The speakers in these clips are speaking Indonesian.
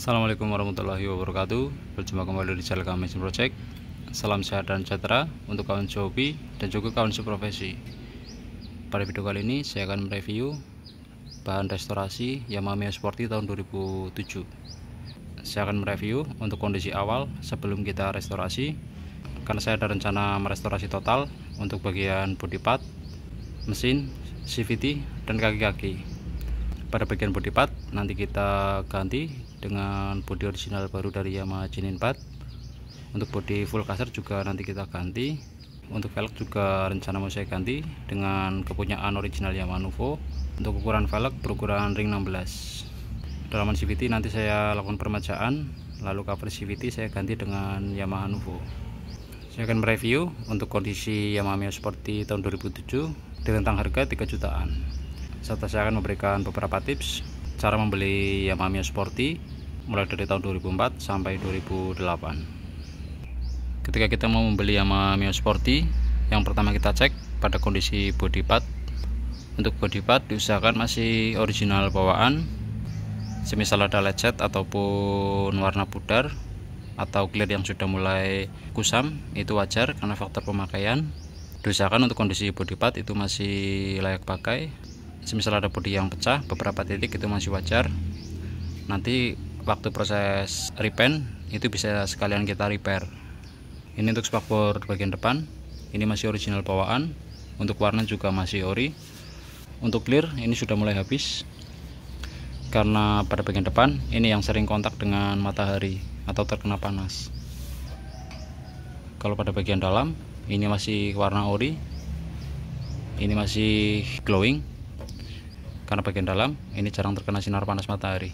Assalamualaikum warahmatullahi wabarakatuh. Berjumpa kembali di channel kami Mesin Project. Salam sehat dan sejahtera untuk kawan hobi dan juga kawan seprofesi. Pada video kali ini saya akan mereview bahan restorasi Yamaha Mio Sporty tahun 2007. Saya akan mereview untuk kondisi awal sebelum kita restorasi, karena saya ada rencana merestorasi total untuk bagian body part, mesin, CVT, dan kaki-kaki. Pada bagian body part nanti kita ganti dengan bodi original baru dari Yamaha Genin 4. Untuk bodi full caster juga nanti kita ganti. Untuk velg juga rencana mau saya ganti dengan kepunyaan original Yamaha Nuvo. Untuk ukuran velg berukuran ring 16. Dalaman CVT nanti saya lakukan permajaan, lalu cover CVT saya ganti dengan Yamaha Nuvo. Saya akan mereview untuk kondisi Yamaha Mio Sporty tahun 2007 di rentang harga 3 jutaan. Serta saya akan memberikan beberapa tips cara membeli Yamaha Mio Sporty mulai dari tahun 2004 sampai 2008. Ketika kita mau membeli Yamaha Mio Sporty, yang pertama kita cek pada kondisi body part. Untuk body part diusahakan masih original bawaan, semisal ada lecet ataupun warna pudar atau clear yang sudah mulai kusam, itu wajar karena faktor pemakaian. Diusahakan untuk kondisi body part itu masih layak pakai. Semisal ada bodi yang pecah beberapa titik, itu masih wajar. Nanti waktu proses repaint itu bisa sekalian kita repair. Ini untuk spakbor bagian depan, ini masih original bawaan. Untuk warna juga masih ori. Untuk clear ini sudah mulai habis, karena pada bagian depan ini yang sering kontak dengan matahari atau terkena panas. Kalau pada bagian dalam ini masih warna ori, ini masih glowing, karena bagian dalam ini jarang terkena sinar panas matahari.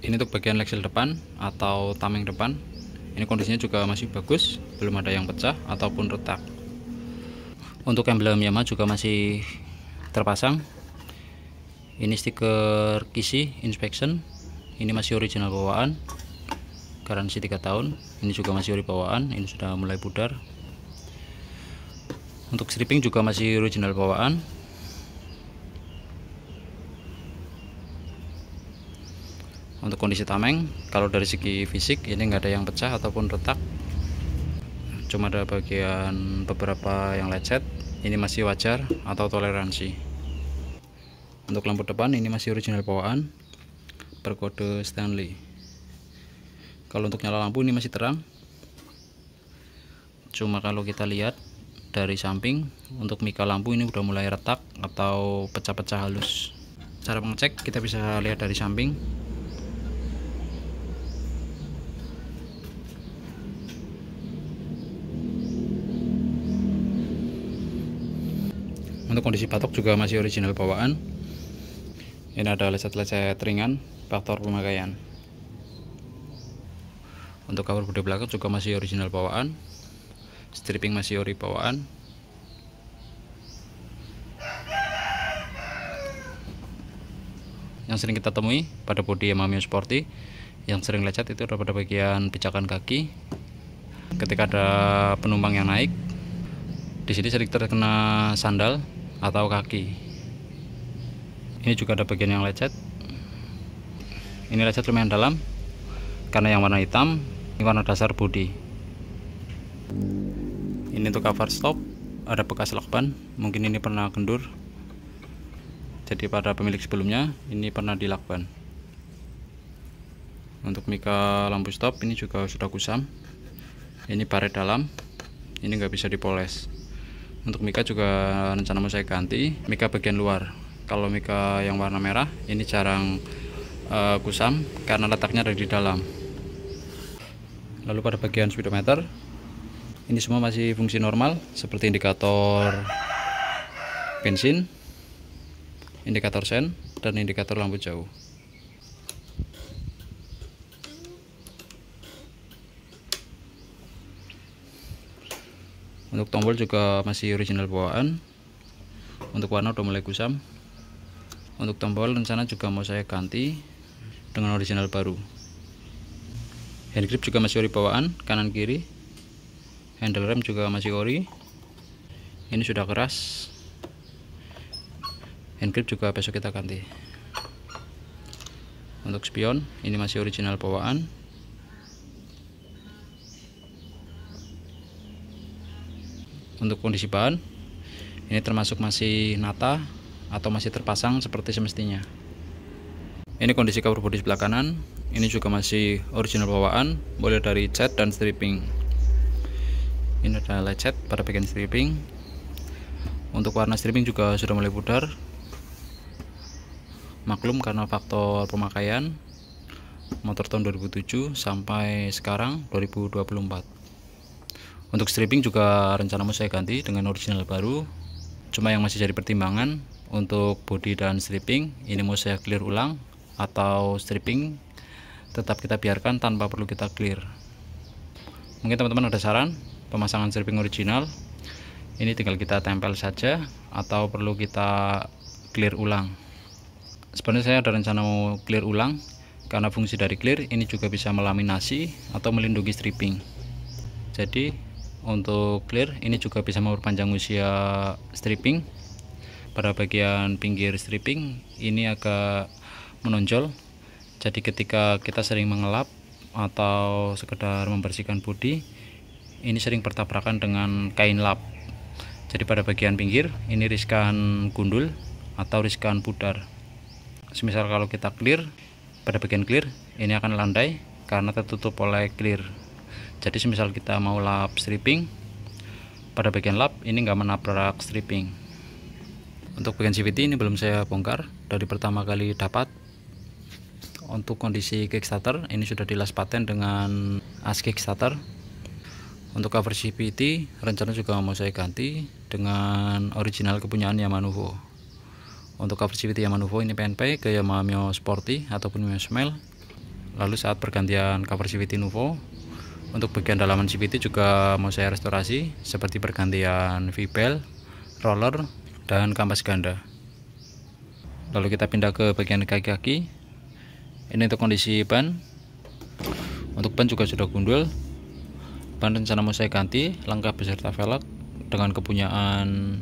Ini untuk bagian leksel depan atau tameng depan, ini kondisinya juga masih bagus, belum ada yang pecah ataupun retak. Untuk emblem Yamaha juga masih terpasang. Ini stiker Kisi Inspection, ini masih original bawaan, garansi 3 tahun. Ini juga masih ori bawaan, ini sudah mulai pudar. Untuk stripping juga masih original bawaan. Untuk kondisi tameng, kalau dari segi fisik ini nggak ada yang pecah ataupun retak, cuma ada bagian beberapa yang lecet. Ini masih wajar atau toleransi. Untuk lampu depan ini masih original bawaan, berkode Stanley. Kalau untuk nyala lampu ini masih terang, cuma kalau kita lihat dari samping untuk mika lampu ini udah mulai retak atau pecah-pecah halus. Cara mengecek kita bisa lihat dari samping. Untuk kondisi batok juga masih original bawaan. Ini ada lecet-lecet ringan, faktor pemakaian. Untuk cover bodi belakang juga masih original bawaan. Stripping masih ori bawaan. Yang sering kita temui pada bodi Yamaha Mio Sporty yang sering lecet itu ada pada bagian pijakan kaki. Ketika ada penumpang yang naik, di sini sering terkena sandal atau kaki. Ini juga ada bagian yang lecet. Ini lecet lumayan dalam karena yang warna hitam ini warna dasar bodi. Ini untuk cover stop, ada bekas lakban, mungkin ini pernah kendur. Jadi pada pemilik sebelumnya ini pernah dilakban. Untuk mika lampu stop ini juga sudah kusam. Ini baret dalam, ini nggak bisa dipoles. Untuk mika juga rencana mau saya ganti mika bagian luar. Kalau mika yang warna merah ini jarang kusam karena letaknya ada di dalam. Lalu pada bagian speedometer ini semua masih fungsi normal, seperti indikator bensin, indikator sen, dan indikator lampu jauh. Untuk tombol juga masih original bawaan. Untuk warna udah mulai kusam. Untuk tombol rencana juga mau saya ganti dengan original baru. Hand grip juga masih ori bawaan, kanan kiri. Handle rem juga masih ori. Ini sudah keras. Hand grip juga besok kita ganti. Untuk spion ini masih original bawaan. Untuk kondisi bahan ini termasuk masih nata atau masih terpasang seperti semestinya. Ini kondisi cover bodi sebelah kanan, ini juga masih original bawaan, mulai dari cat dan stripping. Ini adalah cat pada bagian stripping. Untuk warna stripping juga sudah mulai pudar, maklum karena faktor pemakaian motor tahun 2007 sampai sekarang 2024. Untuk stripping juga rencana mau saya ganti dengan original baru. Cuma yang masih jadi pertimbangan untuk bodi dan stripping ini mau saya clear ulang atau stripping tetap kita biarkan tanpa perlu kita clear. Mungkin teman-teman ada saran pemasangan stripping original, ini tinggal kita tempel saja atau perlu kita clear ulang. Sebenarnya saya ada rencana mau clear ulang karena fungsi dari clear ini juga bisa melaminasi atau melindungi stripping. Jadi untuk clear ini juga bisa memperpanjang usia stripping. Pada bagian pinggir stripping ini agak menonjol, jadi ketika kita sering mengelap atau sekedar membersihkan bodi ini sering bertabrakan dengan kain lap. Jadi pada bagian pinggir ini riskan gundul atau riskan pudar. Semisal kalau kita clear, pada bagian clear ini akan landai karena tertutup oleh clear. Jadi semisal kita mau lap stripping, pada bagian lap ini nggak menabrak stripping. Untuk bagian CVT ini belum saya bongkar, dari pertama kali dapat. Untuk kondisi kickstarter ini sudah dilas paten dengan as kickstarter. Untuk cover CVT rencana juga mau saya ganti dengan original kepunyaan Yamaha Nuvo. Untuk cover CVT Yamaha Nuvo ini PNP ke Yamaha Mio Sporty ataupun Mio Smile. Lalu saat pergantian cover CVT Nuvo, untuk bagian dalaman CVT juga mau saya restorasi seperti pergantian V-bel, roller, dan kampas ganda. Lalu kita pindah ke bagian kaki-kaki. Ini untuk kondisi ban. Untuk ban juga sudah gundul. Ban rencana mau saya ganti lengkap beserta velg dengan kepunyaan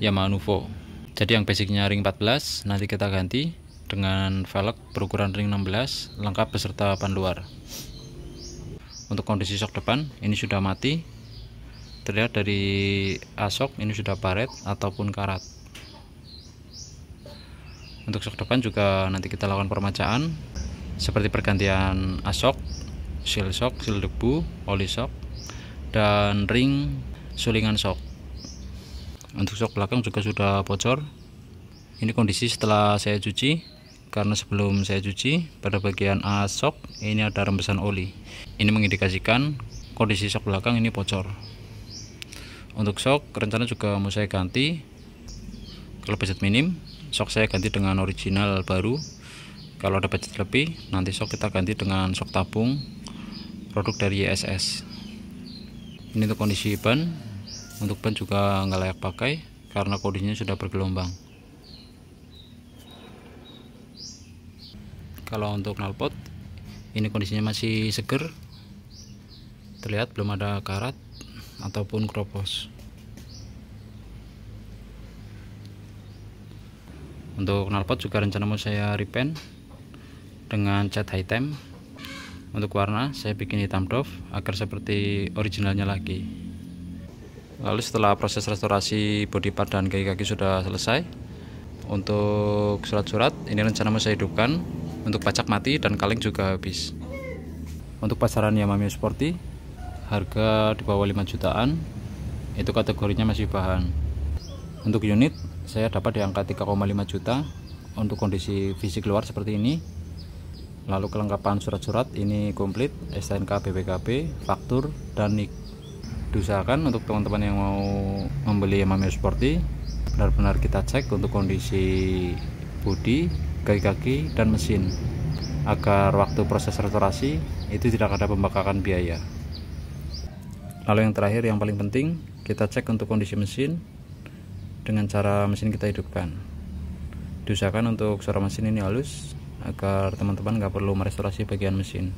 Yamaha Nuvo. Jadi yang basicnya ring 14 nanti kita ganti dengan velg berukuran ring 16 lengkap beserta ban luar. Untuk kondisi sok depan ini sudah mati, terlihat dari asok ini sudah baret ataupun karat. Untuk sok depan juga nanti kita lakukan permajaan seperti pergantian asok, seal shock, seal debu, oli shock, dan ring sulingan shock. Untuk sok belakang juga sudah bocor. Ini kondisi setelah saya cuci. Karena sebelum saya cuci pada bagian as shock ini ada rembesan oli. Ini mengindikasikan kondisi shock belakang ini bocor. Untuk shock rencana juga mau saya ganti. Kalau budget minim, shock saya ganti dengan original baru. Kalau ada budget lebih, nanti shock kita ganti dengan shock tabung produk dari YSS. Ini untuk kondisi ban. Untuk ban juga nggak layak pakai karena kondisinya sudah bergelombang. Kalau untuk knalpot ini kondisinya masih seger, terlihat belum ada karat ataupun kropos. Untuk knalpot juga rencana mau saya repaint dengan cat hitam. Untuk warna saya bikin hitam doff agar seperti originalnya lagi. Lalu setelah proses restorasi body part dan kaki-kaki sudah selesai, untuk surat-surat ini rencana mau saya hidupkan. Untuk pacak mati dan kaleng juga habis. Untuk pasaran Yamaha Mio Sporty harga di bawah 5 jutaan, itu kategorinya masih bahan. Untuk unit saya dapat di angka 3,5 juta untuk kondisi fisik luar seperti ini. Lalu kelengkapan surat-surat ini komplit, STNK, BPKB, faktur, dan NIK. Diusahakan untuk teman-teman yang mau membeli Yamaha Mio Sporty benar-benar kita cek untuk kondisi bodi, kaki-kaki, dan mesin agar waktu proses restorasi itu tidak ada pembengkakan biaya. Lalu yang terakhir yang paling penting, kita cek untuk kondisi mesin dengan cara mesin kita hidupkan. Diusahakan untuk suara mesin ini halus agar teman-teman nggak perlu merestorasi bagian mesin.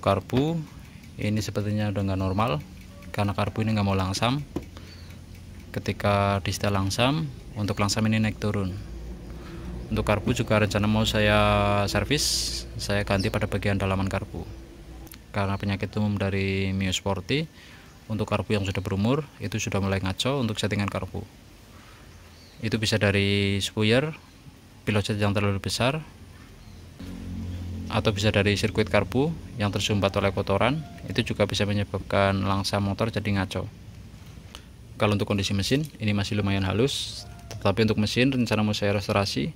karbu ini sepertinya udah nggak normal, karena karbu ini nggak mau langsam. Ketika di setel langsam, untuk langsam ini naik turun. Untuk karbu juga rencana mau saya servis, saya ganti pada bagian dalaman karbu. Karena penyakit umum dari Mio Sporty, untuk karbu yang sudah berumur itu sudah mulai ngaco untuk settingan karbu. Itu bisa dari spuyer, pilojet yang terlalu besar, atau bisa dari sirkuit karbu yang tersumbat oleh kotoran. Itu juga bisa menyebabkan langsam motor jadi ngaco. Kalau untuk kondisi mesin ini masih lumayan halus, tetapi untuk mesin rencana mau saya restorasi.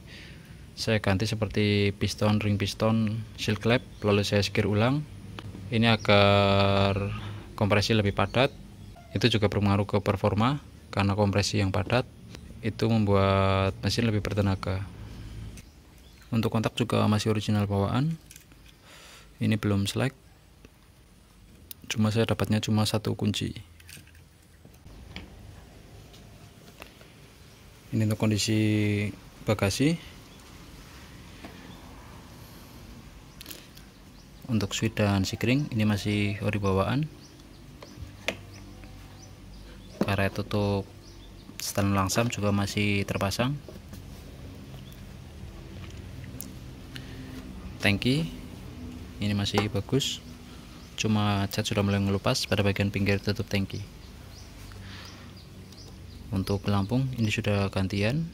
Saya ganti seperti piston, ring piston, seal clamp, lalu saya skir ulang ini agar kompresi lebih padat. Itu juga berpengaruh ke performa, karena kompresi yang padat itu membuat mesin lebih bertenaga. Untuk kontak juga masih original bawaan, ini belum selek, cuma saya dapatnya cuma satu kunci. Ini untuk kondisi bagasi. Untuk switch dan sikring ini masih ori bawaan. Karet tutup setelan langsam juga masih terpasang. Tangki ini masih bagus, cuma cat sudah mulai ngelupas pada bagian pinggir tutup tangki. Untuk pelampung ini sudah gantian,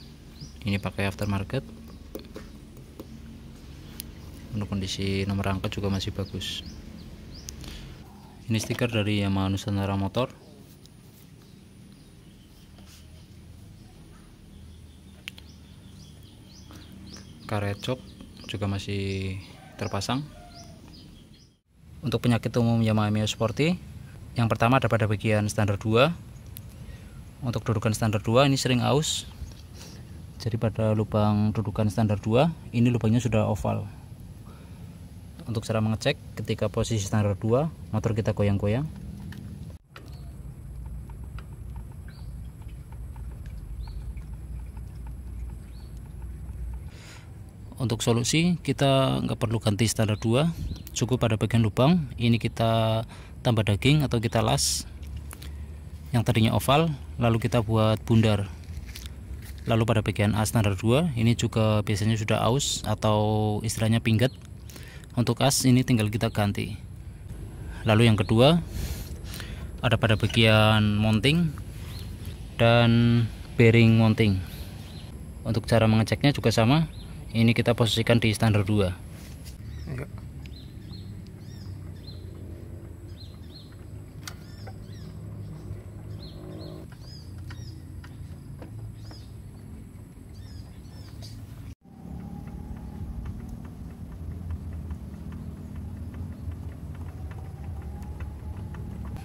ini pakai aftermarket. Untuk kondisi nomor rangka juga masih bagus. Ini stiker dari Yamaha Nusantara Motor. Karet jok juga masih terpasang. Untuk penyakit umum Yamaha Mio Sporty, yang pertama ada pada bagian standar 2. Untuk dudukan standar 2 ini sering aus. Jadi pada lubang dudukan standar 2 ini lubangnya sudah oval. Untuk cara mengecek, ketika posisi standar 2 motor kita goyang-goyang. Untuk solusi, kita nggak perlu ganti standar 2, cukup pada bagian lubang ini kita tambah daging atau kita las yang tadinya oval, lalu kita buat bundar. Lalu pada bagian as standar 2 ini juga biasanya sudah aus atau istilahnya pinggat. Untuk as ini tinggal kita ganti. Lalu yang kedua ada pada bagian mounting dan bearing mounting. Untuk cara mengeceknya juga sama. Ini kita posisikan di standar 2. Ayo.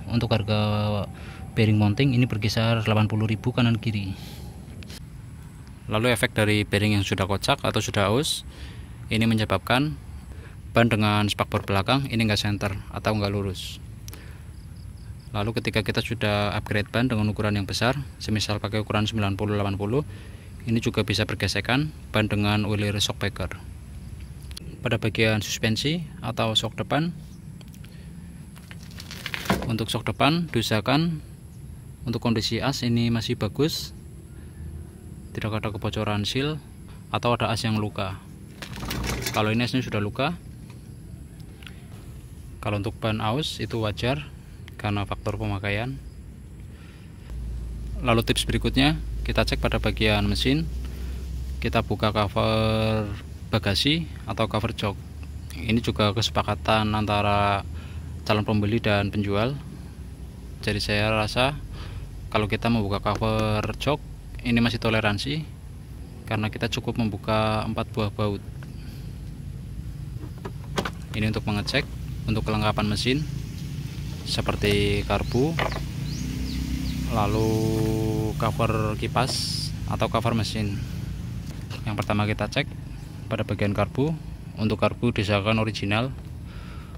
Untuk harga bearing mounting ini berkisar 80.000 kanan kiri. Lalu efek dari bearing yang sudah kocak atau sudah aus ini menyebabkan ban dengan spakbor belakang ini enggak center atau enggak lurus. Lalu ketika kita sudah upgrade ban dengan ukuran yang besar, semisal pakai ukuran 90-80, ini juga bisa bergesekan ban dengan wheel shock breaker. Pada bagian suspensi atau shock depan, untuk shock depan diusahakan untuk kondisi as ini masih bagus, tidak ada kebocoran seal atau ada as yang luka. Kalau ini asnya sudah luka. Kalau untuk ban aus itu wajar karena faktor pemakaian. Lalu tips berikutnya, kita cek pada bagian mesin, kita buka cover bagasi atau cover jok. Ini juga kesepakatan antara calon pembeli dan penjual. Jadi saya rasa kalau kita membuka cover jok ini masih toleransi, karena kita cukup membuka 4 buah baut. Ini untuk mengecek untuk kelengkapan mesin seperti karbu, lalu cover kipas atau cover mesin. Yang pertama kita cek pada bagian karbu. Untuk karbu diusahakan original.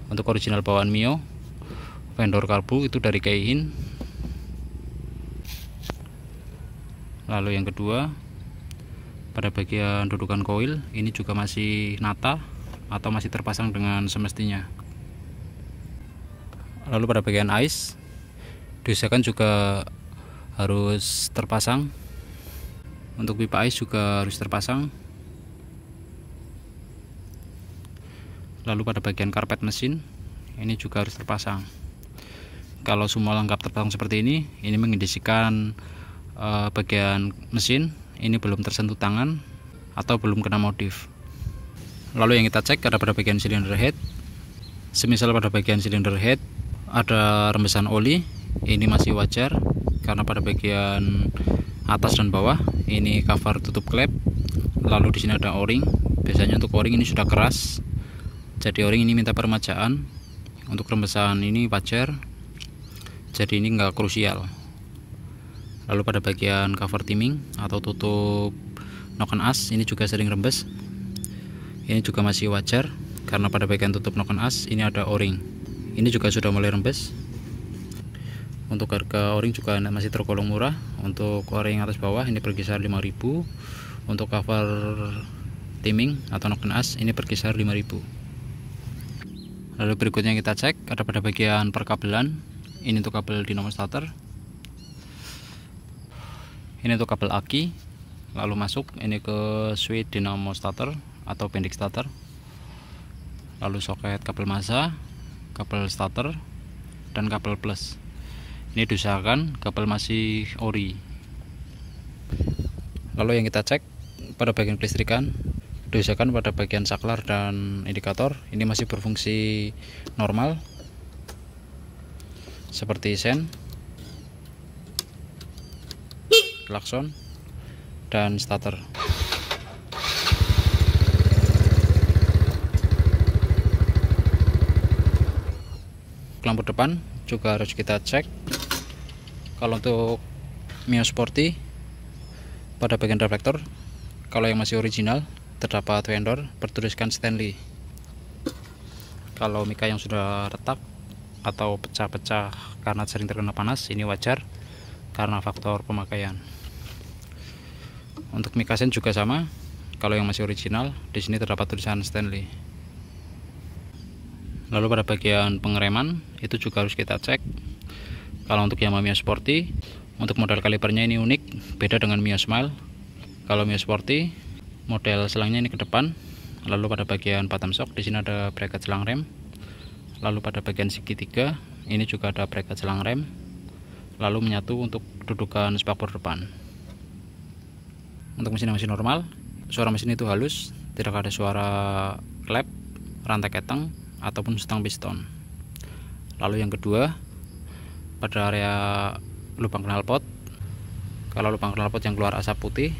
Untuk original bawaan Mio, vendor karbu itu dari Keihin. Lalu yang kedua, pada bagian dudukan koil ini juga masih nata atau masih terpasang dengan semestinya. Lalu pada bagian ice diusahakan juga harus terpasang. Untuk pipa ice juga harus terpasang. Lalu pada bagian karpet mesin ini juga harus terpasang. Kalau semua lengkap terpasang seperti ini mengindikasikan bagian mesin ini belum tersentuh tangan atau belum kena modif. Lalu yang kita cek ada pada bagian silinder head. Semisal pada bagian silinder head ada rembesan oli, ini masih wajar karena pada bagian atas dan bawah ini cover tutup klep. Lalu di sini ada o-ring. Biasanya untuk o-ring ini sudah keras, jadi o-ring ini minta peremajaan. Untuk rembesan ini wajar, jadi ini enggak krusial. Lalu pada bagian cover timing atau tutup noken as ini juga sering rembes. Ini juga masih wajar karena pada bagian tutup noken as ini ada o-ring. Ini juga sudah mulai rembes. Untuk harga o-ring juga masih tergolong murah. Untuk o-ring atas bawah ini berkisar 5.000. Untuk cover timing atau noken as ini berkisar 5.000. Lalu berikutnya kita cek ada pada bagian perkabelan. Ini untuk kabel dinamo starter. Ini untuk kabel aki. Lalu masuk ini ke switch dinamo starter atau pendek starter. Lalu soket kabel massa, kabel starter, dan kabel plus. Ini diusahakan kabel masih ori. Lalu yang kita cek pada bagian kelistrikan, diusahakan pada bagian saklar dan indikator ini masih berfungsi normal seperti sen, klakson, dan starter. Lampu depan juga harus kita cek. Kalau untuk Mio Sporty pada bagian reflektor, kalau yang masih original terdapat vendor bertuliskan Stanley. Kalau mika yang sudah retak atau pecah-pecah karena sering terkena panas, ini wajar karena faktor pemakaian. Untuk mika sen juga sama. Kalau yang masih original di sini terdapat tulisan Stanley. Lalu pada bagian pengereman itu juga harus kita cek. Kalau untuk Yamaha Mio Sporty, untuk model kalipernya ini unik, beda dengan Mio Smile. Kalau Mio Sporty, model selangnya ini ke depan. Lalu pada bagian bottom shock di sini ada bracket selang rem. Lalu pada bagian segitiga ini juga ada bracket selang rem. Lalu menyatu untuk dudukan spakbor depan. Untuk mesin normal, suara mesin itu halus, tidak ada suara klep, rantai keteng, ataupun stang piston. Lalu yang kedua, pada area lubang knalpot, kalau lubang knalpot yang keluar asap putih,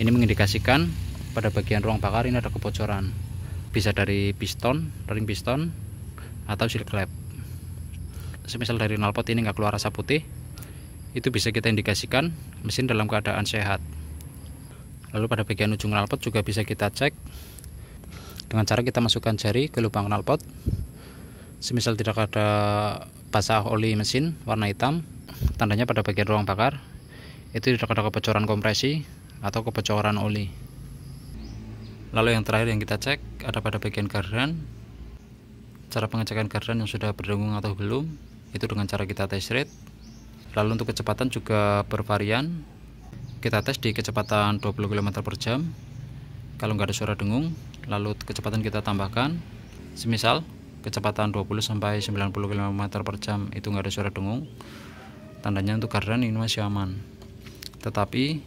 ini mengindikasikan pada bagian ruang bakar ini ada kebocoran. Bisa dari piston, ring piston, atau seal klep. Semisal dari knalpot ini nggak keluar asap putih, itu bisa kita indikasikan mesin dalam keadaan sehat. Lalu pada bagian ujung knalpot juga bisa kita cek dengan cara kita masukkan jari ke lubang knalpot. Semisal tidak ada basah oli mesin warna hitam, tandanya pada bagian ruang bakar itu tidak ada kebocoran kompresi atau kebocoran oli. Lalu yang terakhir yang kita cek ada pada bagian gardan. Cara pengecekan gardan yang sudah berdengung atau belum itu dengan cara kita test rate. Lalu untuk kecepatan juga bervarian. Kita tes di kecepatan 20 km/jam. Kalau nggak ada suara dengung, lalu kecepatan kita tambahkan. Semisal kecepatan 20 sampai 90 km/jam itu nggak ada suara dengung, tandanya untuk gardan ini masih aman. Tetapi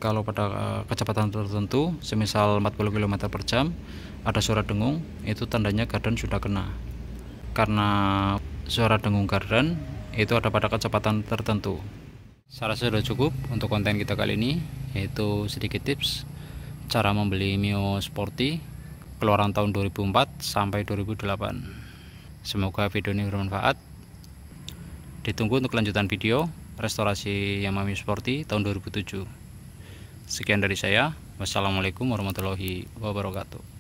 kalau pada kecepatan tertentu, semisal 40 km/jam ada suara dengung, itu tandanya gardan sudah kena. Karena suara dengung gardan itu ada pada kecepatan tertentu. Saya rasa sudah cukup untuk konten kita kali ini, yaitu sedikit tips cara membeli Mio Sporty keluaran tahun 2004 sampai 2008. Semoga video ini bermanfaat. Ditunggu untuk kelanjutan video restorasi Yamaha Mio Sporty tahun 2007. Sekian dari saya. Wassalamualaikum warahmatullahi wabarakatuh.